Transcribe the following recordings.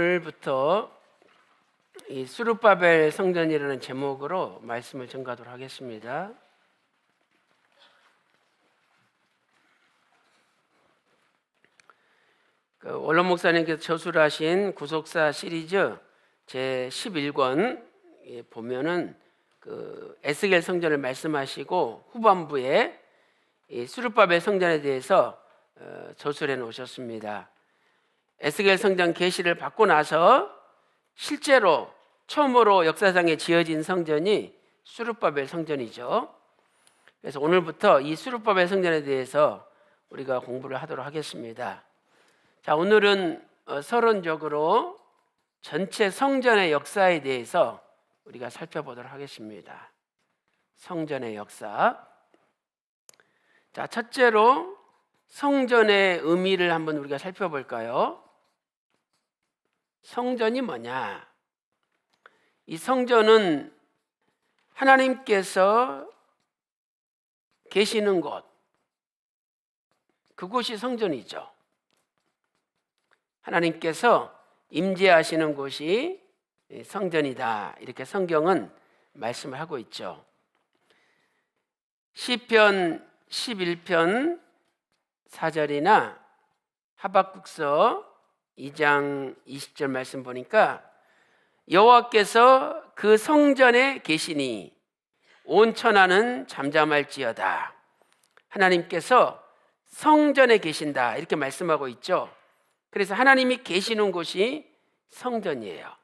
오늘부터 이 수르바벨 성전이라는 제목으로 말씀을 전가하도록 하겠습니다. 원론 목사님께서 저술하신 구속사 시리즈 제 11권 보면은 에스겔 성전을 말씀하시고 후반부에 이 수르바벨 성전에 대해서 저술해 놓으셨습니다. 에스겔 성전 계시를 받고 나서 실제로 처음으로 역사상에 지어진 성전이 수르바벨 성전이죠. 그래서 오늘부터 이 수르바벨 성전에 대해서 우리가 공부를 하도록 하겠습니다. 자, 오늘은 서론적으로 전체 성전의 역사에 대해서 우리가 살펴보도록 하겠습니다. 성전의 역사. 자, 첫째로 성전의 의미를 한번 우리가 살펴볼까요? 성전이 뭐냐? 이 성전은 하나님께서 계시는 곳, 그곳이 성전이죠. 하나님께서 임재하시는 곳이 성전이다, 이렇게 성경은 말씀을 하고 있죠. 시편 11편 4절이나 하박국서 2장 20절 말씀 보니까 여호와께서 그 성전에 계시니 온 천하는 잠잠할지어다. 하나님께서 성전에 계신다, 이렇게 말씀하고 있죠. 그래서 하나님이 계시는 곳이 성전이에요.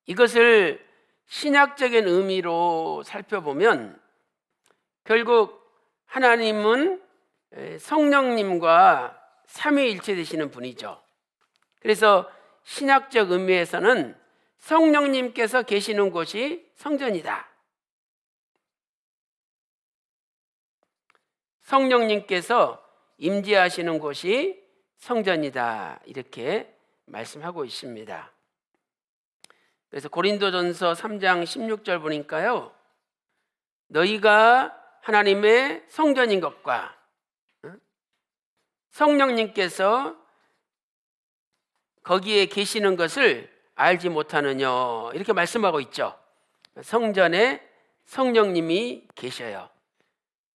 이것을 신약적인 의미로 살펴보면 결국 하나님은 성령님과 삼위일체 되시는 분이죠. 그래서 신약적 의미에서는 성령님께서 계시는 곳이 성전이다. 성령님께서 임재하시는 곳이 성전이다, 이렇게 말씀하고 있습니다. 그래서 고린도전서 3장 16절 보니까요, 너희가 하나님의 성전인 것과 성령님께서 거기에 계시는 것을 알지 못하느냐, 이렇게 말씀하고 있죠. 성전에 성령님이 계셔요.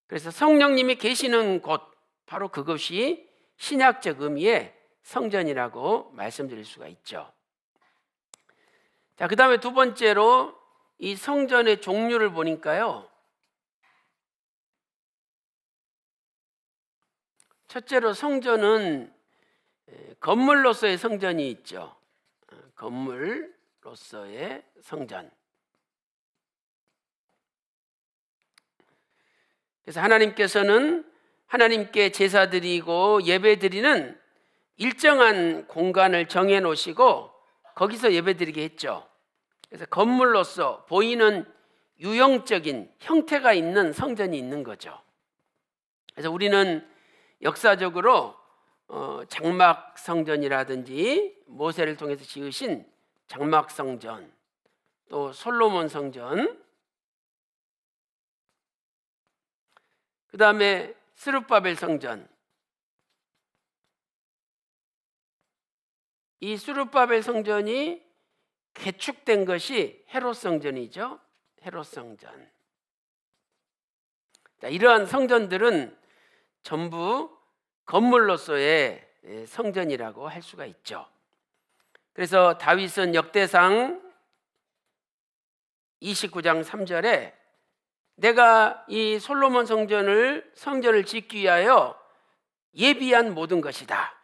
그래서 성령님이 계시는 곳, 바로 그것이 신약적 의미의 성전이라고 말씀드릴 수가 있죠. 자, 그 다음에 두 번째로 이 성전의 종류를 보니까요, 첫째로 성전은 건물로서의 성전이 있죠. 건물로서의 성전. 그래서 하나님께서는 하나님께 제사 드리고 예배 드리는 일정한 공간을 정해 놓으시고 거기서 예배 드리게 했죠. 그래서 건물로서 보이는 유형적인 형태가 있는 성전이 있는 거죠. 그래서 우리는 역사적으로 장막 성전이라든지 모세를 통해서 지으신 장막 성전, 또 솔로몬 성전, 그 다음에 스룹바벨 성전. 이 스룹바벨 성전이 개축된 것이 헤롯 성전이죠. 헤롯 성전. 자, 이러한 성전들은 전부 건물로서의 성전이라고 할 수가 있죠. 그래서 다윗은 역대상 29장 3절에 내가 이 솔로몬 성전을 짓기 위하여 예비한 모든 것이다.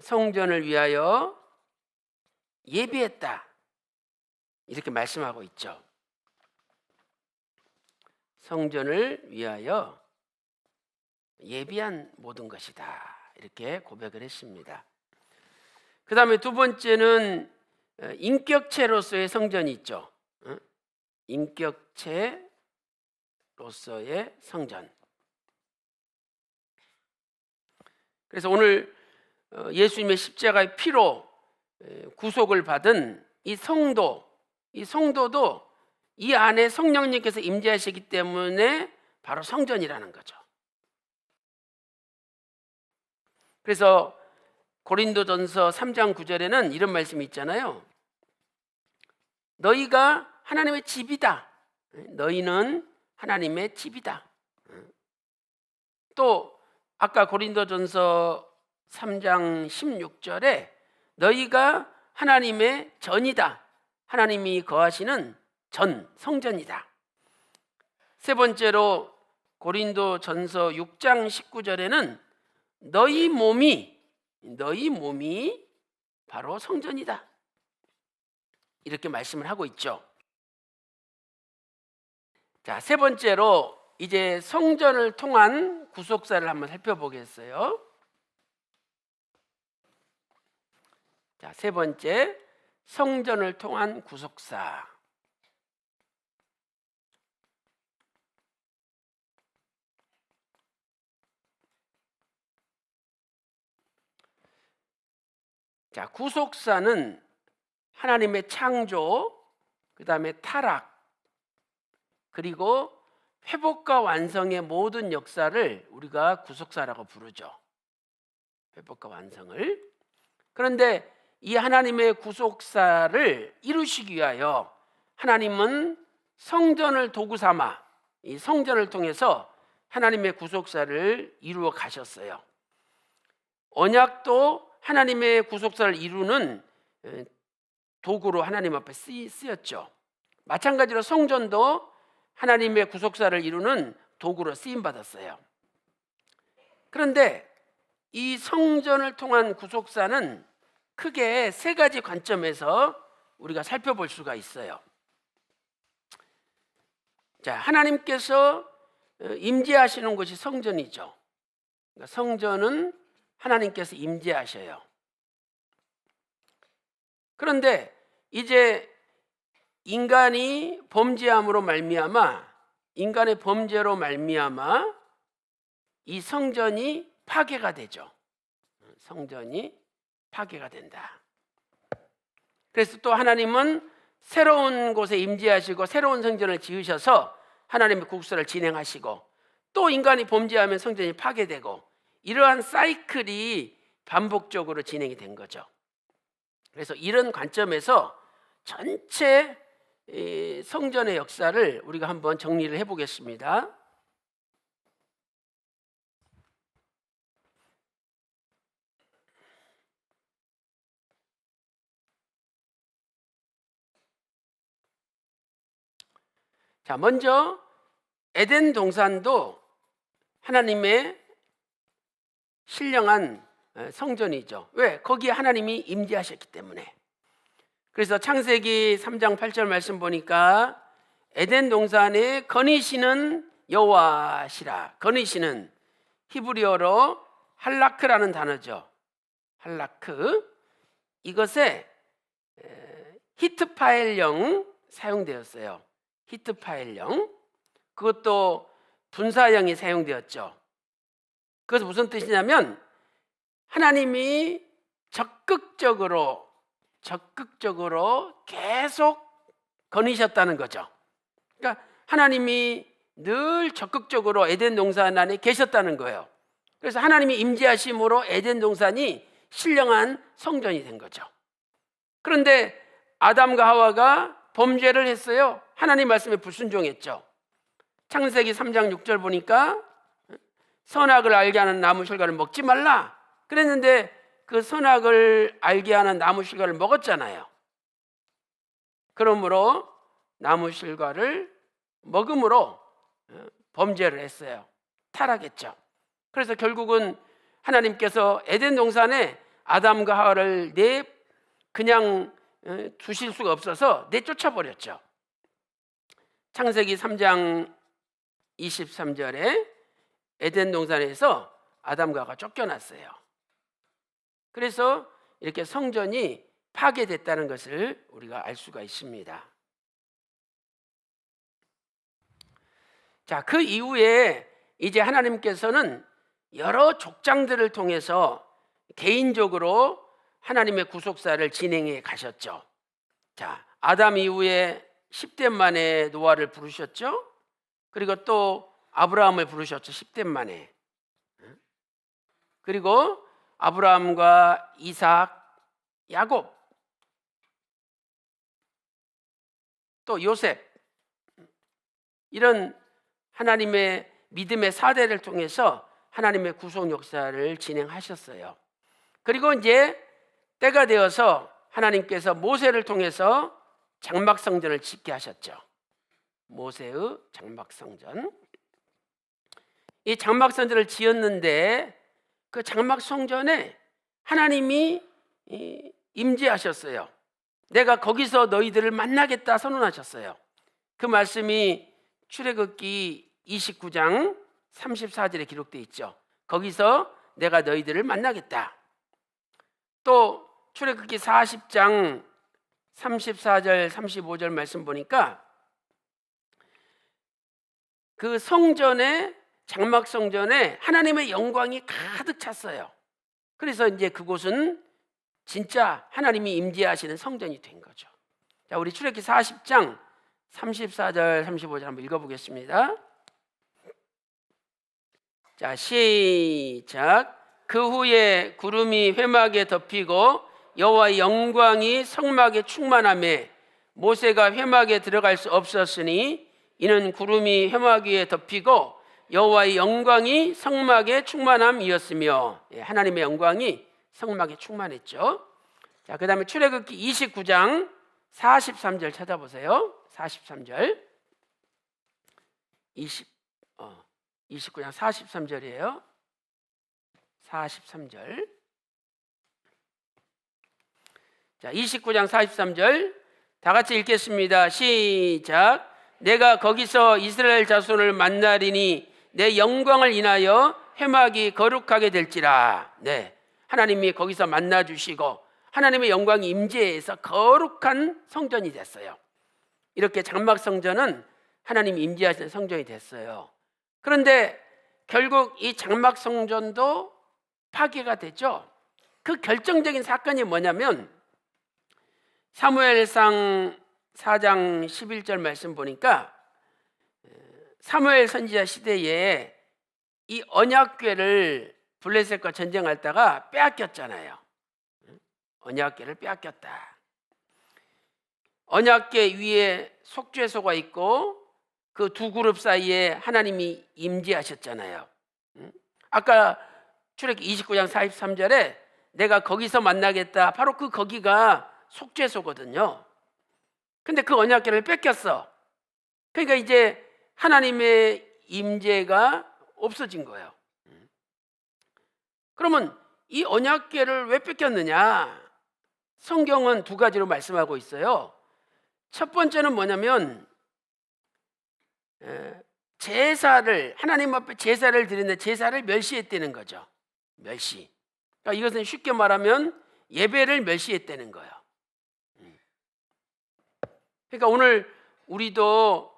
성전을 위하여 예비했다, 이렇게 말씀하고 있죠. 성전을 위하여 예비한 모든 것이다, 이렇게 고백을 했습니다. 그 다음에 두 번째는 인격체로서의 성전이 있죠. 인격체로서의 성전. 그래서 오늘 예수님의 십자가의 피로 구속을 받은 이 성도도 이 안에 성령님께서 임재하시기 때문에 바로 성전이라는 거죠. 그래서 고린도전서 3장 9절에는 이런 말씀이 있잖아요. 너희가 하나님의 집이다. 너희는 하나님의 집이다. 또 아까 고린도전서 3장 16절에 너희가 하나님의 전이다. 하나님이 거하시는 전, 성전이다. 세 번째로 고린도전서 6장 19절에는 너희 몸이 바로 성전이다. 이렇게 말씀을 하고 있죠. 자, 세 번째로 이제 성전을 통한 구속사를 한번 살펴보겠어요. 자, 세 번째, 성전을 통한 구속사. 자, 구속사는 하나님의 창조, 그 다음에 타락, 그리고 회복과 완성의 모든 역사를 우리가 구속사라고 부르죠. 회복과 완성을. 그런데 이 하나님의 구속사를 이루시기 위하여 하나님은 성전을 도구 삼아 이 성전을 통해서 하나님의 구속사를 이루어 가셨어요. 언약도 하나님의 구속사를 이루는 도구로 하나님 앞에 쓰였죠. 마찬가지로 성전도 하나님의 구속사를 이루는 도구로 쓰임받았어요. 그런데 이 성전을 통한 구속사는 크게 세 가지 관점에서 우리가 살펴볼 수가 있어요. 자, 하나님께서 임재하시는 곳이 성전이죠. 그러니까 성전은 하나님께서 임재하셔요. 그런데 이제 인간이 범죄함으로 말미암아 인간의 범죄로 말미암아 이 성전이 파괴가 되죠. 성전이 파괴가 된다. 그래서 또 하나님은 새로운 곳에 임재하시고 새로운 성전을 지으셔서 하나님의 국수를 진행하시고 또 인간이 범죄하면 성전이 파괴되고 이러한 사이클이 반복적으로 진행이 된 거죠. 그래서 이런 관점에서 전체 성전의 역사를 우리가 한번 정리를 해보겠습니다. 자, 먼저 에덴 동산도 하나님의 신령한 성전이죠. 왜? 거기에 하나님이 임재하셨기 때문에. 그래서 창세기 3장 8절 말씀 보니까 에덴 동산에 거니시는 여호와시라. 거니시는 히브리어로 할라크라는 단어죠. 할라크. 이것에 히트 파일령 사용되었어요. 히트 파일령. 그것도 분사형이 사용되었죠. 그것은 무슨 뜻이냐면 하나님이 적극적으로 계속 거니셨다는 거죠. 그러니까 하나님이 늘 적극적으로 에덴 동산 안에 계셨다는 거예요. 그래서 하나님이 임재하심으로 에덴 동산이 신령한 성전이 된 거죠. 그런데 아담과 하와가 범죄를 했어요. 하나님 말씀에 불순종했죠. 창세기 3장 6절 보니까 선악을 알게 하는 나무 실과를 먹지 말라 그랬는데 그 선악을 알게 하는 나무 실과를 먹었잖아요. 그러므로 나무 실과를 먹음으로 범죄를 했어요. 타락했죠. 그래서 결국은 하나님께서 에덴 동산에 아담과 하와를 그냥 두실 수가 없어서 내쫓아 버렸죠. 창세기 3장 23절에 에덴 동산에서 아담과 하와가 쫓겨났어요. 그래서 이렇게 성전이 파괴됐다는 것을 우리가 알 수가 있습니다. 자, 그 이후에 이제 하나님께서는 여러 족장들을 통해서 개인적으로 하나님의 구속사를 진행해 가셨죠. 자, 아담 이후에 10대 만에 노아를 부르셨죠. 그리고 또 아브라함을 부르셨죠. 10대 만에. 그리고 아브라함과 이삭, 야곱, 또 요셉, 이런 하나님의 믿음의 사대를 통해서 하나님의 구속 역사를 진행하셨어요. 그리고 이제 때가 되어서 하나님께서 모세를 통해서 장막성전을 짓게 하셨죠. 모세의 장막성전. 이 장막성전을 지었는데 그 장막성전에 하나님이 임재하셨어요. 내가 거기서 너희들을 만나겠다 선언하셨어요. 그 말씀이 출애굽기 29장 34절에 기록되어 있죠. 거기서 내가 너희들을 만나겠다. 또 출애굽기 40장 34절 35절 말씀 보니까 그 성전에, 장막 성전에 하나님의 영광이 가득 찼어요. 그래서 이제 그곳은 진짜 하나님이 임재하시는 성전이 된 거죠. 자, 우리 출애굽기 40장 34절 35절 한번 읽어보겠습니다. 자, 시작. 그 후에 구름이 회막에 덮이고 여호와의 영광이 성막에 충만하며 모세가 회막에 들어갈 수 없었으니 이는 구름이 회막 위에 덮이고 여호와의 영광이 성막에 충만함이었으며, 하나님의 영광이 성막에 충만했죠. 자, 그 다음에 출애굽기 29장 43절 찾아보세요. 43절 29장 43절이에요. 43절. 자, 29장 43절 다 같이 읽겠습니다. 시작. 내가 거기서 이스라엘 자손을 만나리니 내 영광을 인하여 회막이 거룩하게 될지라. 네, 하나님이 거기서 만나 주시고 하나님의 영광이 임재해서 거룩한 성전이 됐어요. 이렇게 장막 성전은 하나님이 임재하시는 성전이 됐어요. 그런데 결국 이 장막 성전도 파괴가 되죠. 그 결정적인 사건이 뭐냐면 사무엘상 4장 11절 말씀 보니까 사무엘 선지자 시대에 이 언약궤를 블레셋과 전쟁하다가 빼앗겼잖아요. 언약궤를 빼앗겼다. 언약궤 위에 속죄소가 있고 그 두 그룹 사이에 하나님이 임재하셨잖아요. 아까 출애굽기 29장 43절에 내가 거기서 만나겠다. 바로 그 거기가 속죄소거든요. 근데 그 언약궤를 뺏겼어. 그러니까 이제 하나님의 임재가 없어진 거예요. 그러면 이 언약궤를 왜 뺏겼느냐? 성경은 두 가지로 말씀하고 있어요. 첫 번째는 뭐냐면 제사를, 하나님 앞에 제사를 드리는데 제사를 멸시했다는 거죠. 멸시. 그러니까 이것은 쉽게 말하면 예배를 멸시했다는 거예요. 그러니까 오늘 우리도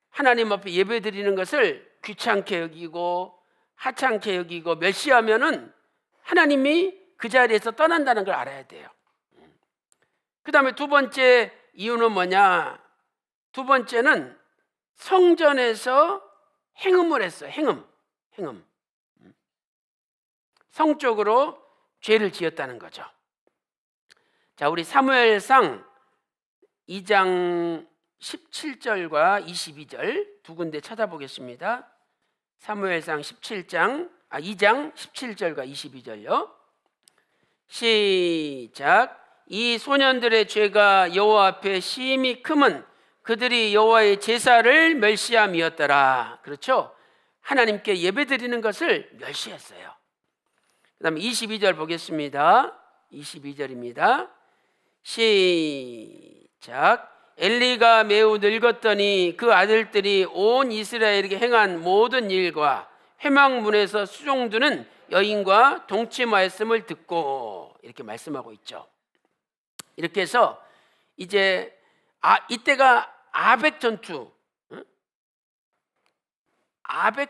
하나님 앞에 예배 드리는 것을 귀찮게 여기고 하찮게 여기고 멸시하면은 하나님이 그 자리에서 떠난다는 걸 알아야 돼요. 그 다음에 두 번째 이유는 뭐냐? 두 번째는 성전에서 행음을 했어요. 행음. 성적으로 죄를 지었다는 거죠. 자, 우리 사무엘상 2장 17절과 22절 두 군데 찾아보겠습니다. 사무엘상 2장 17절과 22절요. 시작. 이 소년들의 죄가 여호와 앞에 심히 크면 그들이 여호와의 제사를 멸시함이었더라. 그렇죠? 하나님께 예배드리는 것을 멸시했어요. 그 다음에 22절 보겠습니다. 22절입니다. 시작. 엘리가 매우 늙었더니 그 아들들이 온 이스라엘에게 행한 모든 일과 회막문에서 수종드는 여인과 동침하였음을 듣고, 이렇게 말씀하고 있죠. 이렇게 해서 이제 이때가 아벡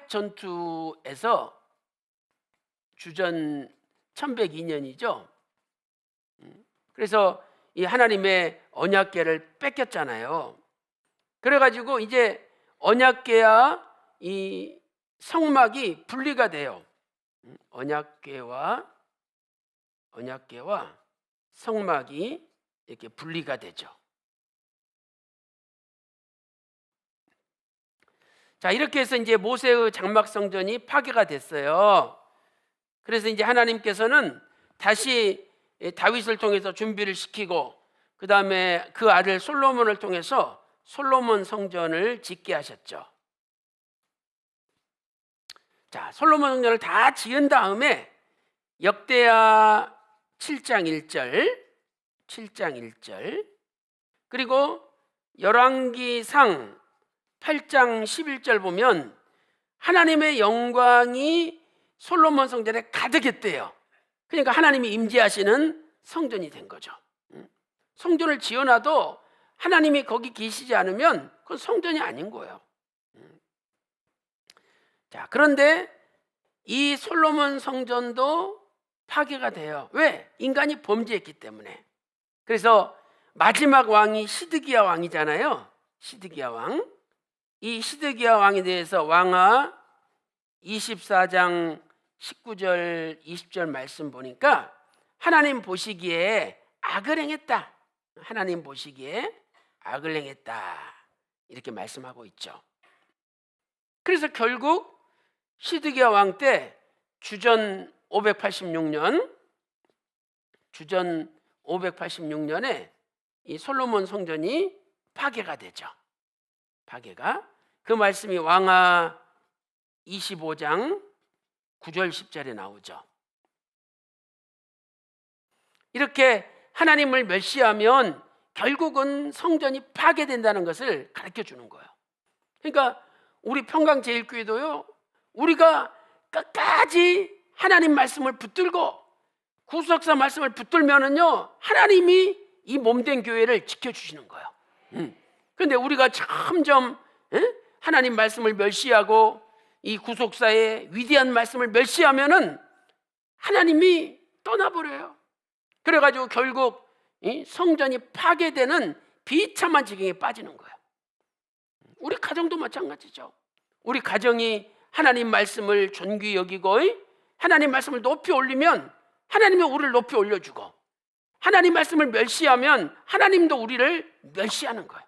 전투에서 주전 1102년이죠. 그래서 이 하나님의 언약궤를 뺏겼잖아요. 그래가지고 이제 언약궤와 이 성막이 분리가 돼요. 언약궤와 언약궤와 성막이 이렇게 분리가 되죠. 자, 이렇게 해서 이제 모세의 장막 성전이 파괴가 됐어요. 그래서 이제 하나님께서는 다시 다윗을 통해서 준비를 시키고, 그 다음에 그 아들 솔로몬을 통해서 솔로몬 성전을 짓게 하셨죠. 자, 솔로몬 성전을 다 지은 다음에 역대하 7장 1절, 그리고 열왕기상 8장 11절 보면 하나님의 영광이 솔로몬 성전에 가득했대요. 그러니까 하나님이 임재하시는 성전이 된 거죠. 성전을 지어놔도 하나님이 거기 계시지 않으면 그건 성전이 아닌 거예요. 자, 그런데 이 솔로몬 성전도 파괴가 돼요. 왜? 인간이 범죄했기 때문에. 그래서 마지막 왕이 시드기야 왕이잖아요. 시드기야 왕. 이 시드기야 왕에 대해서 왕하 24장 19절 20절 말씀 보니까 하나님 보시기에 악을 행했다. 하나님 보시기에 악을 행했다. 이렇게 말씀하고 있죠. 그래서 결국 시드기야 왕 때 주전 586년에 이 솔로몬 성전이 파괴가 되죠. 파괴가. 그 말씀이 왕하 25장 9절 10절에 나오죠. 이렇게 하나님을 멸시하면 결국은 성전이 파괴된다는 것을 가르쳐 주는 거예요. 그러니까 우리 평강제일교회도요, 우리가 끝까지 하나님 말씀을 붙들고 구속사 말씀을 붙들면은요, 하나님이 이 몸된 교회를 지켜주시는 거예요. 그런데 우리가 점점 하나님 말씀을 멸시하고 이 구속사의 위대한 말씀을 멸시하면은 하나님이 떠나버려요. 그래가지고 결국 이 성전이 파괴되는 비참한 지경에 빠지는 거예요. 우리 가정도 마찬가지죠. 우리 가정이 하나님 말씀을 존귀히 여기고 하나님 말씀을 높이 올리면 하나님이 우리를 높이 올려주고, 하나님 말씀을 멸시하면 하나님도 우리를 멸시하는 거예요.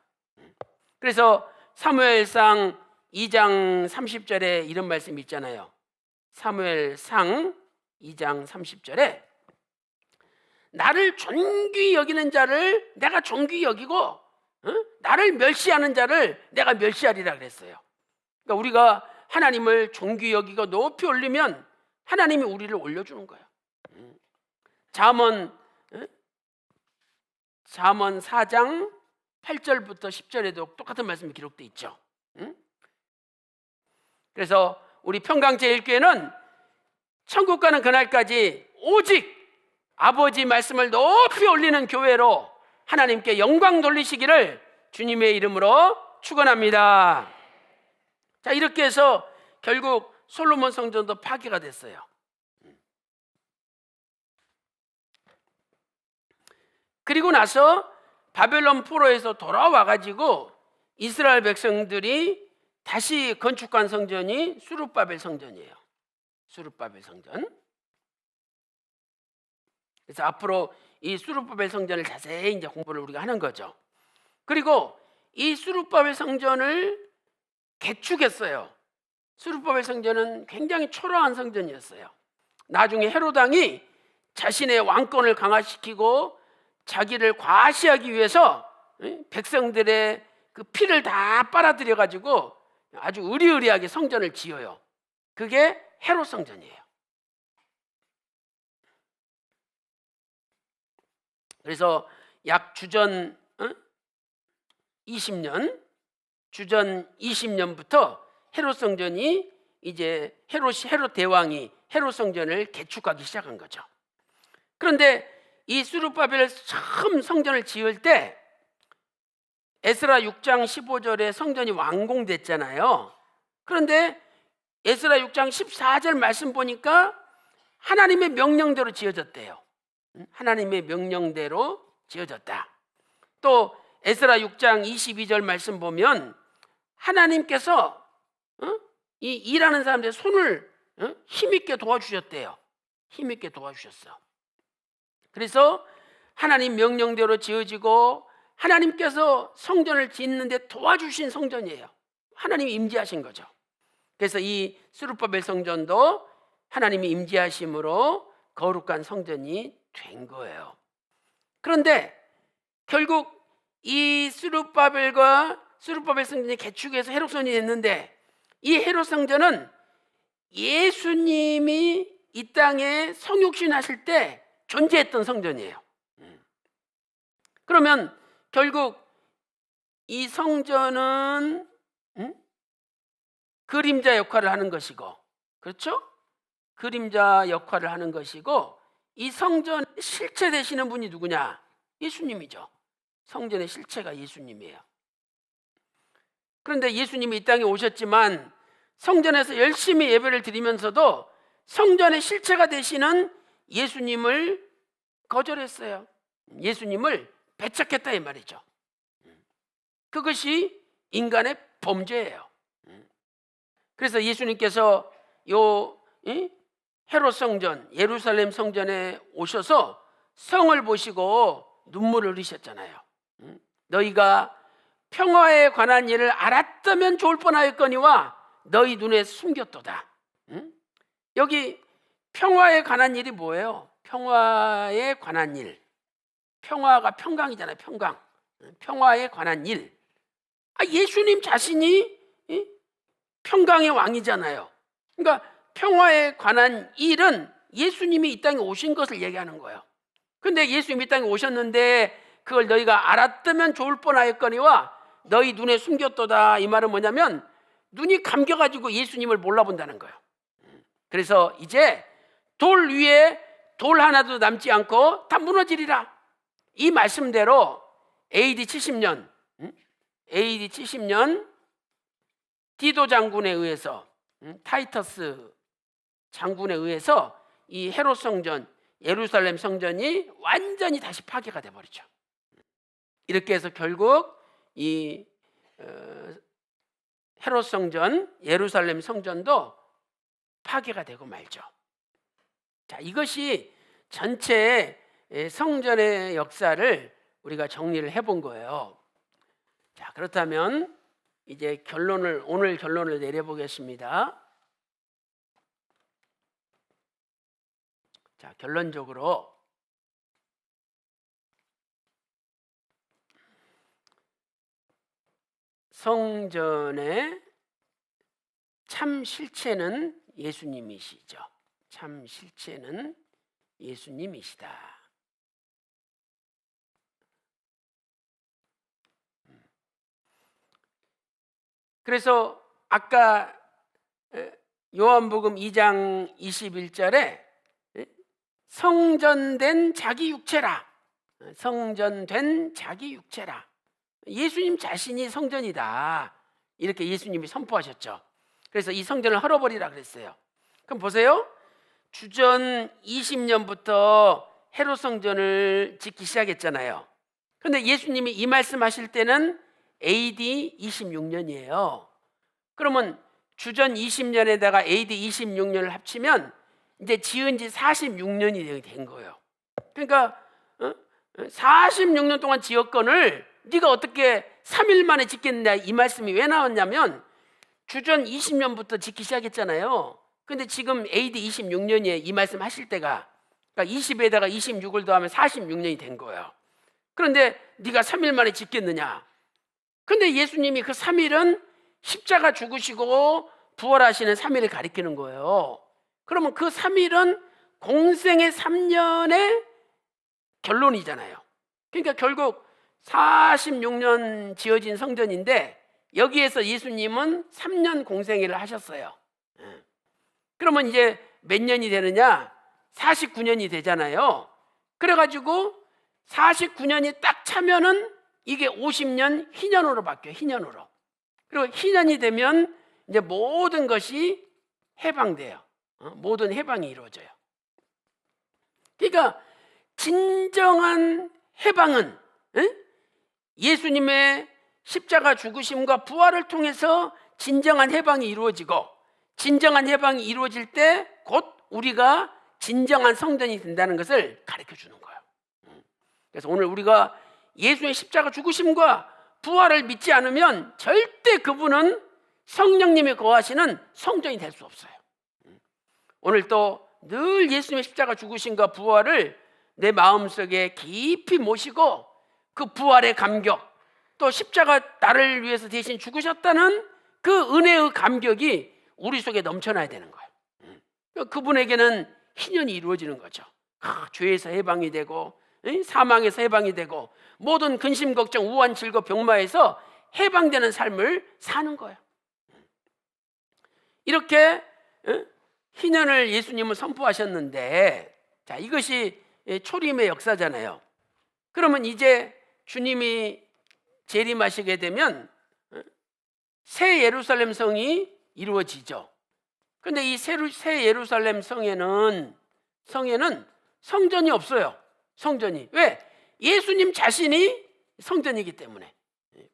그래서 사무엘상 2장 30절에 이런 말씀이 있잖아요. 사무엘상 2장 30절에 나를 존귀히 여기는 자를 내가 존귀히 여기고 나를 멸시하는 자를 내가 멸시하리라 그랬어요. 그러니까 우리가 하나님을 존귀히 여기고 높이 올리면 하나님이 우리를 올려주는 거예요. 잠언 4장 8절부터 10절에도 똑같은 말씀이 기록되어 있죠. 그래서 우리 평강제일교회는 천국 가는 그날까지 오직 아버지 말씀을 높이 올리는 교회로 하나님께 영광 돌리시기를 주님의 이름으로 축원합니다. 자, 이렇게 해서 결국 솔로몬 성전도 파괴가 됐어요. 그리고 나서 바벨론 포로에서 돌아와 가지고 이스라엘 백성들이 다시 건축한 성전이 수룹바벨 성전이에요. 수룹바벨 성전. 그래서 앞으로 이 수룹바벨 성전을 자세히 이제 공부를 우리가 하는 거죠. 그리고 이 수룹바벨 성전을 개축했어요. 수룹바벨 성전은 굉장히 초라한 성전이었어요. 나중에 헤롯 왕이 자신의 왕권을 강화시키고 자기를 과시하기 위해서 백성들의 그 피를 다 빨아들여 가지고 아주 으리으리하게 성전을 지어요. 그게 헤롯 성전이에요. 그래서 약 주전 20년부터 헤롯 성전이 이제 헤롯 대왕이 헤롯 성전을 개축하기 시작한 거죠. 그런데 이 수룹바벨 처음 성전을 지을 때 에스라 6장 15절에 성전이 완공됐잖아요. 그런데 에스라 6장 14절 말씀 보니까 하나님의 명령대로 지어졌대요. 하나님의 명령대로 지어졌다. 또 에스라 6장 22절 말씀 보면 하나님께서 이 일하는 사람들의 손을 힘있게 도와주셨대요. 힘있게 도와주셨어. 그래서 하나님 명령대로 지어지고 하나님께서 성전을 짓는데 도와주신 성전이에요. 하나님이 임재하신 거죠. 그래서 이 스룹바벨 성전도 하나님이 임재하심으로 거룩한 성전이 된 거예요. 그런데 결국 이 스룹바벨 성전이 개축해서 헤롯 성전이 됐는데, 이 헤롯 성전은 예수님이 이 땅에 성육신하실 때 존재했던 성전이에요. 그러면 결국 이 성전은 그림자 역할을 하는 것이고, 그렇죠? 그림자 역할을 하는 것이고, 이 성전 실체 되시는 분이 누구냐? 예수님이죠. 성전의 실체가 예수님이에요. 그런데 예수님이 이 땅에 오셨지만 성전에서 열심히 예배를 드리면서도 성전의 실체가 되시는 예수님을 거절했어요. 예수님을 배척했다 이 말이죠. 그것이 인간의 범죄예요. 그래서 예수님께서 헤롯 성전, 예루살렘 성전에 오셔서 성을 보시고 눈물을 흘리셨잖아요. 너희가 평화에 관한 일을 알았다면 좋을 뻔하였거니와 너희 눈에 숨겼도다. 여기 평화에 관한 일이 뭐예요? 평화에 관한 일. 평화가 평강이잖아요. 평강. 평화에 관한 일. 예수님 자신이 평강의 왕이잖아요. 그러니까 평화에 관한 일은 예수님이 이 땅에 오신 것을 얘기하는 거예요. 근데 예수님이 이 땅에 오셨는데 그걸 너희가 알았다면 좋을 뻔하였거니와 너희 눈에 숨겼도다. 이 말은 뭐냐면 눈이 감겨가지고 예수님을 몰라본다는 거예요. 그래서 이제 돌 위에 돌 하나도 남지 않고 다 무너지리라. 이 말씀대로 AD 70년 디도 장군에 의해서, 타이터스 장군에 의해서 이 헤롯 성전, 예루살렘 성전이 완전히 다시 파괴가 돼버리죠. 이렇게 해서 결국 이 헤롯 성전, 예루살렘 성전도 파괴가 되고 말죠. 자, 이것이 전체 성전의 역사를 우리가 정리를 해본 거예요. 자, 그렇다면 이제 오늘 결론을 내려보겠습니다. 자, 결론적으로 성전의 참 실체는 예수님이시죠. 참 실체는 예수님이시다. 그래서 아까 요한복음 2장 21절에 성전된 자기 육체라. 성전된 자기 육체라. 예수님 자신이 성전이다. 이렇게 예수님이 선포하셨죠. 그래서 이 성전을 헐어버리라 그랬어요. 그럼 보세요. 주전 20년부터 헤롯 성전을 짓기 시작했잖아요. 그런데 예수님이 이 말씀하실 때는 AD 26년이에요. 그러면 주전 20년에다가 AD 26년을 합치면 이제 지은 지 46년이 된 거예요. 그러니까 46년 동안 지었건을 네가 어떻게 3일 만에 짓겠느냐, 이 말씀이 왜 나왔냐면 주전 20년부터 짓기 시작했잖아요. 근데 지금 AD 26년이에요. 이 말씀 하실 때가. 그러니까 20에다가 26을 더하면 46년이 된 거예요. 그런데 네가 3일 만에 짓겠느냐. 근데 예수님이 그 3일은 십자가 죽으시고 부활하시는 3일을 가리키는 거예요. 그러면 그 3일은 공생의 3년의 결론이잖아요. 그러니까 결국 46년 지어진 성전인데 여기에서 예수님은 3년 공생애를 하셨어요. 그러면 이제 몇 년이 되느냐? 49년이 되잖아요. 그래가지고 49년이 딱 차면은 이게 50년 희년으로 바뀌어요. 희년으로. 그리고 희년이 되면 이제 모든 것이 해방돼요. 모든 해방이 이루어져요. 그러니까 진정한 해방은 예수님의 십자가 죽으심과 부활을 통해서 진정한 해방이 이루어지고, 진정한 해방이 이루어질 때 곧 우리가 진정한 성전이 된다는 것을 가르쳐 주는 거예요. 그래서 오늘 우리가 예수의 십자가 죽으심과 부활을 믿지 않으면 절대 그분은 성령님이 거하시는 성전이 될 수 없어요. 오늘 또 늘 예수님의 십자가 죽으심과 부활을 내 마음속에 깊이 모시고 그 부활의 감격, 또 십자가 나를 위해서 대신 죽으셨다는 그 은혜의 감격이 우리 속에 넘쳐나야 되는 거예요. 그분에게는 희년이 이루어지는 거죠. 죄에서 해방이 되고 사망에서 해방이 되고 모든 근심 걱정 우한 질거 병마에서 해방되는 삶을 사는 거예요. 이렇게 희년을 예수님은 선포하셨는데, 자, 이것이 초림의 역사잖아요. 그러면 이제 주님이 재림하시게 되면 새 예루살렘 성이 이루어지죠. 그런데 이 새 예루살렘 성에는 성전이 없어요. 성전이. 왜? 예수님 자신이 성전이기 때문에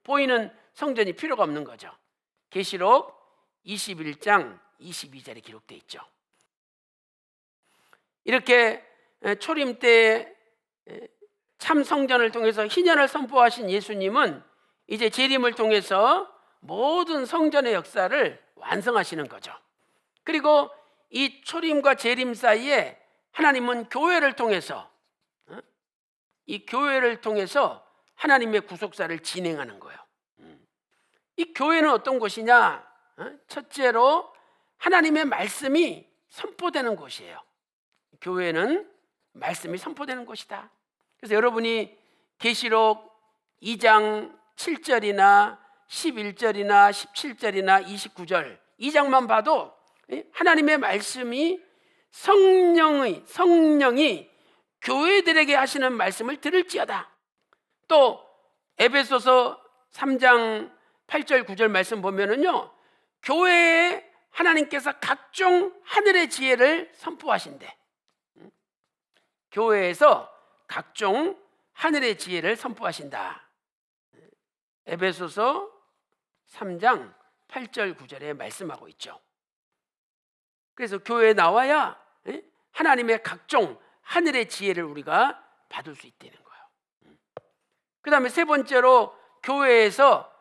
보이는 성전이 필요가 없는 거죠. 계시록 21장 22절에 기록되어 있죠. 이렇게 초림 때 참 성전을 통해서 희년을 선포하신 예수님은 이제 재림을 통해서 모든 성전의 역사를 완성하시는 거죠. 그리고 이 초림과 재림 사이에 하나님은 교회를 통해서 이 교회를 통해서 하나님의 구속사를 진행하는 거예요. 이 교회는 어떤 곳이냐? 첫째로 하나님의 말씀이 선포되는 곳이에요. 교회는 말씀이 선포되는 곳이다. 그래서 여러분이 계시록 2장 7절이나 11절이나 17절이나 29절 이 장만 봐도 하나님의 말씀이 성령이 교회들에게 하시는 말씀을 들을지어다. 또 에베소서 3장 8절 9절 말씀 보면은요, 교회에 하나님께서 각종 하늘의 지혜를 선포하신대. 교회에서 각종 하늘의 지혜를 선포하신다. 에베소서 3장 8절 9절에 말씀하고 있죠. 그래서 교회에 나와야 하나님의 각종 하늘의 지혜를 우리가 받을 수 있다는 거예요. 그 다음에 세 번째로 교회에서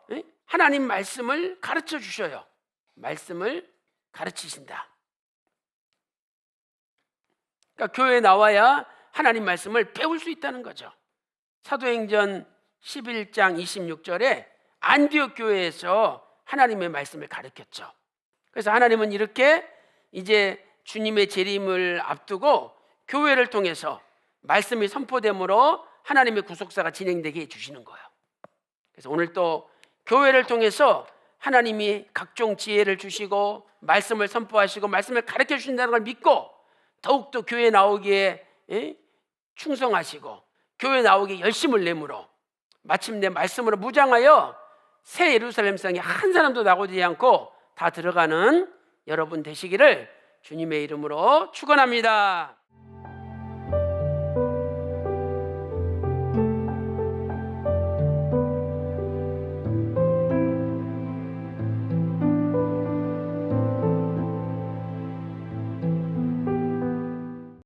하나님 말씀을 가르쳐 주셔요. 말씀을 가르치신다. 그러니까 교회에 나와야 하나님 말씀을 배울 수 있다는 거죠. 사도행전 11장 26절에 안디옥 교회에서 하나님의 말씀을 가르쳤죠. 그래서 하나님은 이렇게 이제 주님의 재림을 앞두고 교회를 통해서 말씀이 선포됨으로 하나님의 구속사가 진행되게 해주시는 거예요. 그래서 오늘 또 교회를 통해서 하나님이 각종 지혜를 주시고 말씀을 선포하시고 말씀을 가르쳐 주신다는 걸 믿고 더욱더 교회에 나오기에 충성하시고 교회에 나오기에 열심을 내므로 마침내 말씀으로 무장하여 새 예루살렘 성에 한 사람도 나오지 않고 다 들어가는 여러분 되시기를 주님의 이름으로 축원합니다.